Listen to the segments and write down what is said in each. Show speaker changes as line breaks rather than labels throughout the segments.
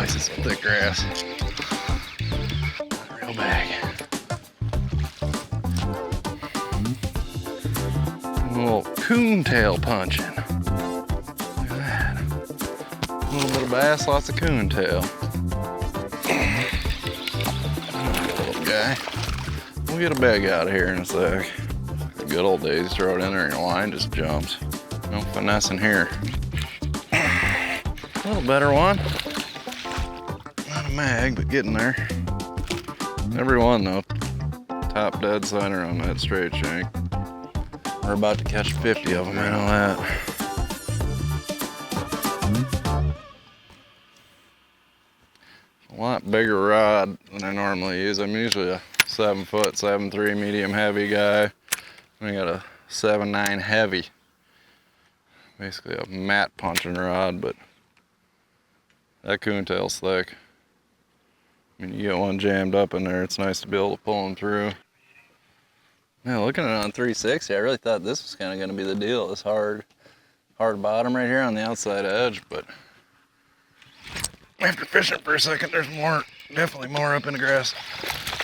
slices of thick grass. Real bag. A little coontail punching. Look at that. A little bit of bass, lots of coontail. Little guy. We'll get a bag out of here in a sec. The good old days, throw it in there and your line just jumps. No finesse in here. A little better one. Not a mag, but getting there. Every one though, top dead center on that straight shank. We're about to catch 50 of them, I know that. A lot bigger rod than I normally use. I'm usually a 7-foot, 7.3 medium heavy guy. I got a 7.9 heavy. Basically a mat punching rod, but that coontail's thick. I mean, you get one jammed up in there, it's nice to be able to pull them through. Man, looking at it on 360, I really thought this was kind of going to be the deal. This hard bottom right here on the outside edge, but after fishing for a second, there's more, definitely more up in the grass.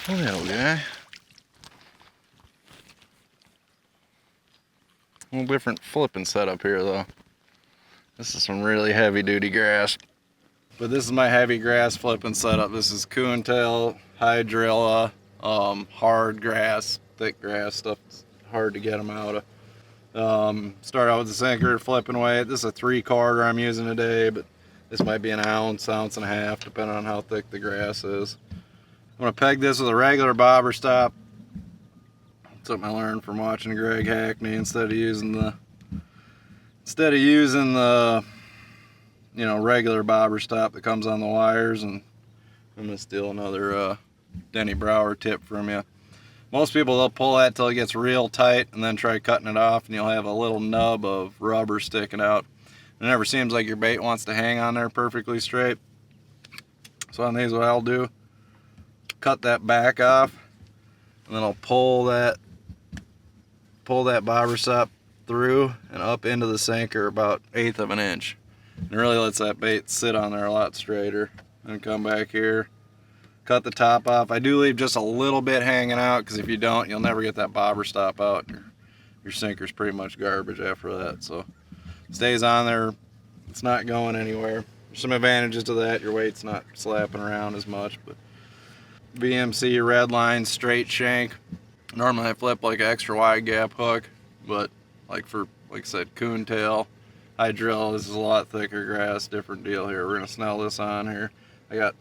Oh, little guy. A little different flipping setup here, though. This is some really heavy-duty grass. But this is my heavy grass flipping setup. This is coontail, hydrilla, hard grass, thick grass, stuff hard to get them out of. Start out with the sinker, flipping weight. This is a 3-quarter I'm using today, but this might be an ounce, ounce and a half, depending on how thick the grass is. I'm gonna peg this with a regular bobber stop. Something I learned from watching Greg Hackney. Instead of using the you know, regular bobber stop that comes on the wires. And I'm gonna steal another Denny Brower tip from you. Most people, they'll pull that till it gets real tight and then try cutting it off, and you'll have a little nub of rubber sticking out. It never seems like your bait wants to hang on there perfectly straight. So on these, what I'll do, cut that back off, and then I'll pull that bobber stop through and up into the sinker about 1/8 of an inch. It really lets that bait sit on there a lot straighter. And come back here, cut the top off. I do leave just a little bit hanging out, because if you don't, you'll never get that bobber stop out. Your sinker's pretty much garbage after that. So it stays on there. It's not going anywhere. There's some advantages to that. Your weight's not slapping around as much. But VMC red line straight shank. Normally I flip like an extra wide gap hook, but like I said, coontail, hydrilla, this is a lot thicker grass, different deal here. We're gonna snell this on here. I got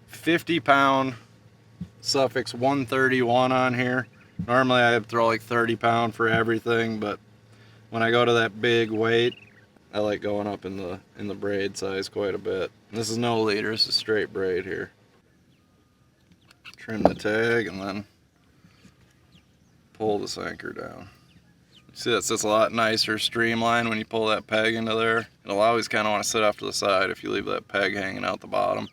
50-pound Suffix 131 on here. Normally I'd throw like 30-pound for everything, but when I go to that big weight, I like going up in the braid size quite a bit. This is no leader, this is straight braid here. Trim the tag and then pull the sinker down. See, that sits a lot nicer, streamlined when you pull that peg into there. It'll always kind of want to sit off to the side if you leave that peg hanging out the bottom.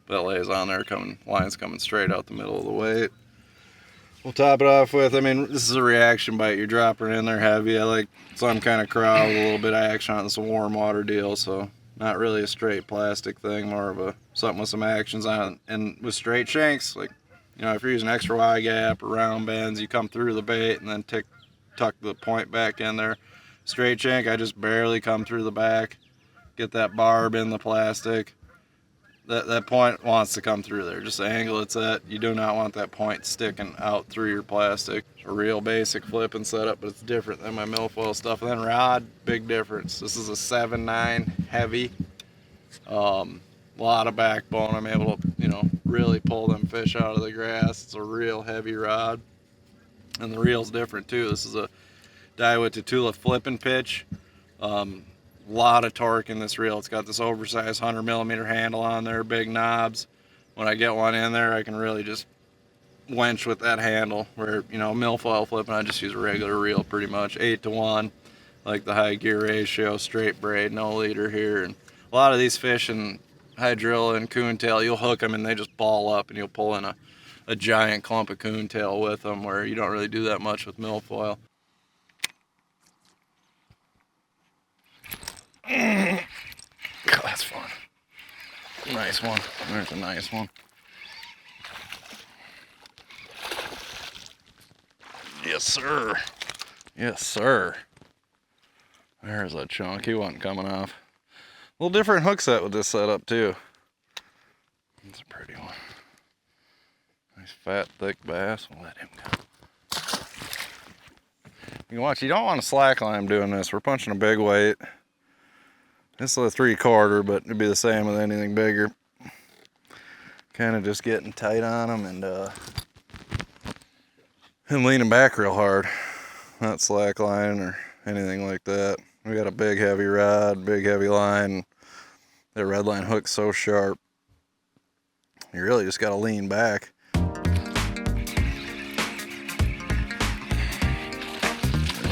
But it lays on there, line's coming straight out the middle of the weight. We'll top it off with, I mean, this is a reaction bite. You're dropping it in there heavy. I like some kind of crowd with a little bit of action on it. It's a warm water deal, so not really a straight plastic thing, more of something with some actions on it. And with straight shanks, like, you know, if you're using extra wide gap or round bends, you come through the bait and then tuck the point back in there. Straight shank, I just barely come through the back, get that barb in the plastic. That point wants to come through there. Just the angle it's at, you do not want that point sticking out through your plastic. It's a real basic flipping setup, but it's different than my milfoil stuff. And then rod, big difference. This is a 7.9 heavy. Lot of backbone. I'm able to, you know, really pull them fish out of the grass. It's a real heavy rod. And the reel's different too. This is a Daiwa Tatula flipping pitch. Lot of torque in this reel. It's got this oversized 100mm handle on there, big knobs. When I get one in there, I can really just wench with that handle. Where, you know, milfoil flipping, I just use a regular reel pretty much, 8-to-1, like the high gear ratio, straight braid, no leader here. And a lot of these fish in hydrilla and coontail, you'll hook them and they just ball up, and you'll pull in a giant clump of coontail with them, where you don't really do that much with milfoil. God, that's fun. nice one. There's a nice one. Yes, sir. Yes, sir. There's a chunk. He wasn't coming off. A little different hook set with this setup too. That's a pretty one. Nice fat, thick bass. We'll let him go. You can watch. You don't want to slack line doing this. We're punching a big weight. This is a 3/4, but it'd be the same with anything bigger. Kind of just getting tight on them and leaning back real hard. Not slack line or anything like that. We got a big heavy rod, big heavy line. The red line hook's so sharp. You really just got to lean back. A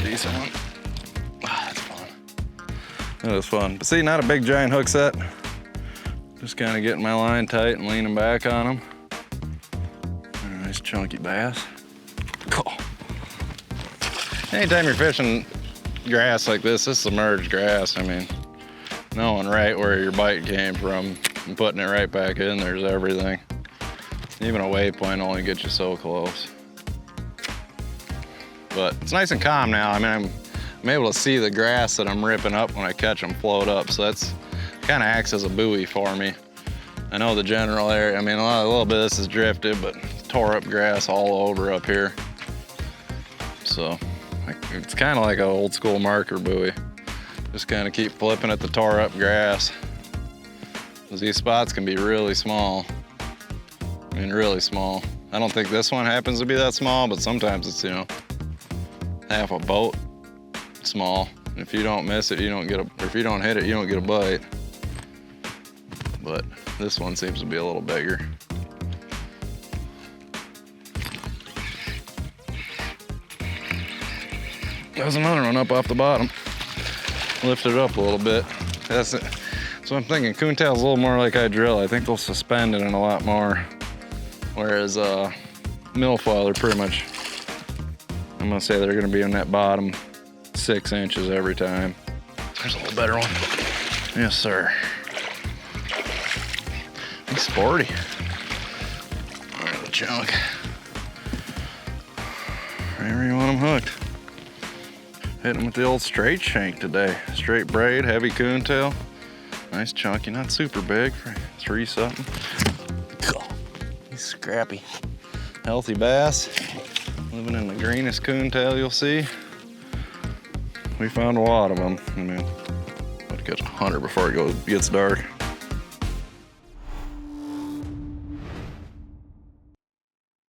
decent one. That's fun. That was fun. But see, not a big giant hook set. Just kind of getting my line tight and leaning back on them. And a nice chunky bass. Cool. Anytime you're fishing grass like this is submerged grass. I mean, knowing right where your bite came from and putting it right back in there's everything. Even a waypoint only gets you so close. But it's nice and calm now. I mean, I'm able to see the grass that I'm ripping up when I catch them float up, so that's kind of acts as a buoy for me. I know the general area, I mean, a little bit of this is drifted, but tore up grass all over up here. So it's kind of like an old school marker buoy. Just kind of keep flipping at the tore up grass. Because these spots can be really small. I mean, really small. I don't think this one happens to be that small, but sometimes it's, you know, half a boat small. And if you don't miss it, you don't get a, or if you don't hit it, you don't get a bite. But this one seems to be a little bigger. There's another one up off the bottom. Lift it up a little bit. That's it. So I'm thinking coontail's a little more like hydrilla. I think they'll suspend it in a lot more. Whereas milfoil are pretty much, I'm gonna say they're gonna be in that bottom 6 inches every time. There's a little better one. Yes, sir. He's sporty. There's the chunk. Wherever you want him hooked. Hitting with the old straight shank today. Straight braid, heavy coontail. Nice chunky, not super big for 3 something. He's scrappy. Healthy bass. Living in the greenest coontail you'll see. We found a lot of them. I mean, I'd catch 100 before it gets dark.